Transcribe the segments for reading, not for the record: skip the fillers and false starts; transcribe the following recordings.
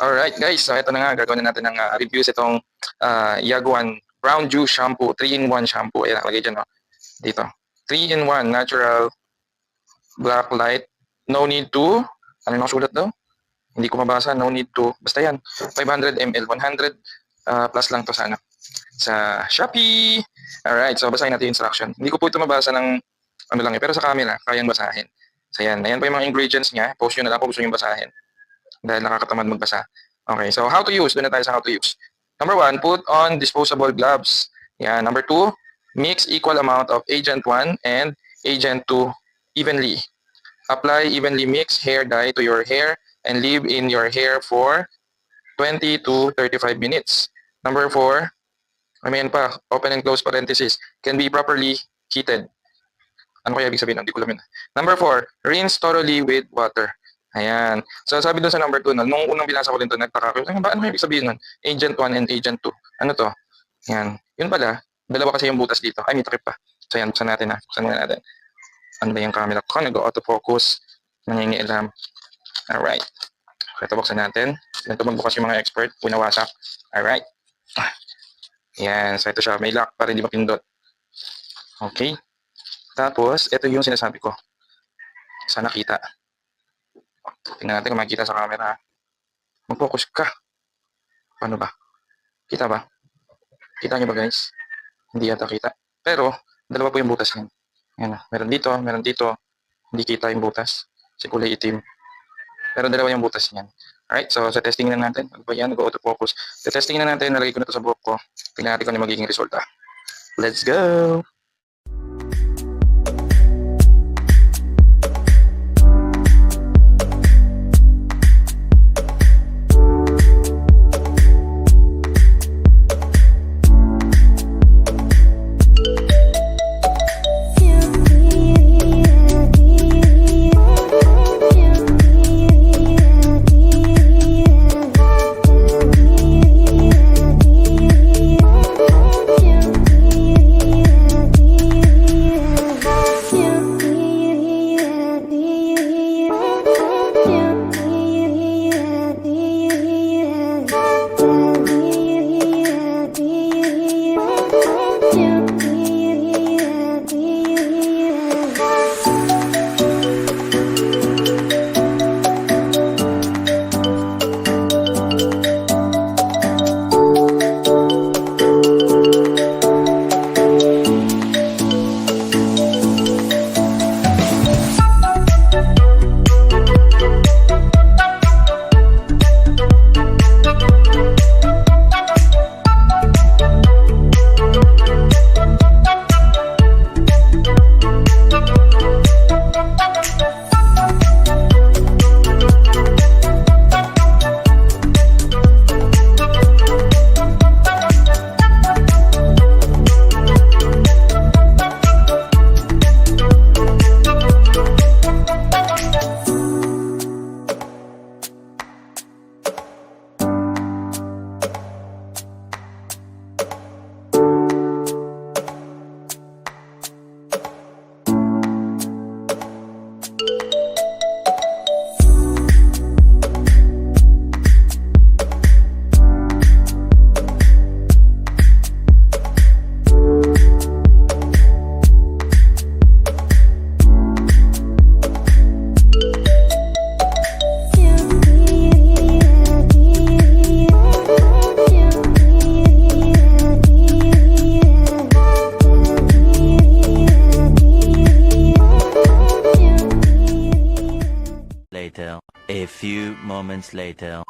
Alright guys, so ito na nga, gagawin na natin ng reviews itong Yaguan Brown Juice Shampoo, 3-in-1 shampoo. Ayan, nakalagay dyan, no? Dito. 3-in-1 natural black light. No need to, ano yung nasulat daw? Hindi ko mabasa, no need to. Basta yan, 500 ml, 100 plus lang to sana. Sa Shopee. Alright, so basahin natin yung instruction. Hindi ko po ito mabasa ng ano lang pero sa camera, kayang basahin. So yan, ayan pa yung mga ingredients niya. Post nyo na lang kung gusto nyo basahin. Dahil nakakatamad magbasa. Okay, so how to use? Doon na tayo sa how to use. Number 1, put on disposable gloves. Yan. Number 2, mix equal amount of agent 1 and agent 2 evenly. Apply evenly mixed hair dye to your hair and leave in your hair for 20 to 35 minutes. Number 4, ayan pa, open and close parenthesis, can be properly heated. Ano kaya ibig sabihin? Hindi ko alam yun. Number 4, rinse thoroughly with water. Ayan. So sabi doon sa number 2, nung unang binasa ko din ito, nagtaka ko, ano ibig sabihin nun? Agent 1 and Agent 2. Ano to? Ayan. Yun pala, dalawa kasi yung butas dito. Ay, may takip pa. So ayan, buksan natin ha. Buksan muna natin. Ano ba yung camera ko? Nag-autofocus. Nangingialam. Alright. So ito buksan natin. Ito magbukas yung mga expert. Punawasak. Alright. Ayan. So ito siya. May lock para hindi mapindot. Okay. Tapos, ito yung sinasabi ko. Sana kita. Tingnan natin kung makikita sa camera. Mag-focus ka. Paano ba? Kita ba? Kita nyo ba guys? Hindi yata kita. Pero, dalawa po yung butas yan. Ayan, meron dito. Hindi kita yung butas. Kasi kulay itim. Pero dalawa yung butas niyan. Alright, so sa testing na natin. Ano ba yan? Nag-auto-focus. Sa testing na natin, nalagay ko na ito sa buhok ko. Tingnan natin kung ano magiging resulta. Let's go! A few moments later.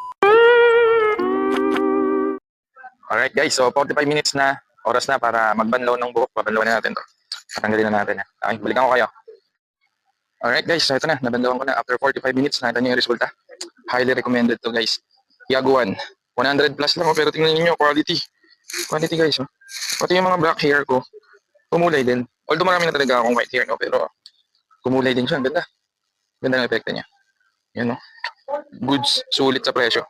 Alright guys, so 45 minutes na. Oras na para magbanlaw ng buhok. Pabanlawan na natin to. Patanggalin na natin. Okay, balikan ko kayo. Alright guys, so ito na. Nabanlawan ko na. After 45 minutes, nakita nyo yung resulta. Highly recommended to guys. Yaguan. 100 plus lang. Pero tingnan niyo quality. Quality guys. Oh. Pati yung mga black hair ko, kumulay din. Although marami na talaga akong white hair. No? Pero kumulay din siya. Ganda. Ganda ng epekto niya. Yan no. Goods. Sulit sa presyo.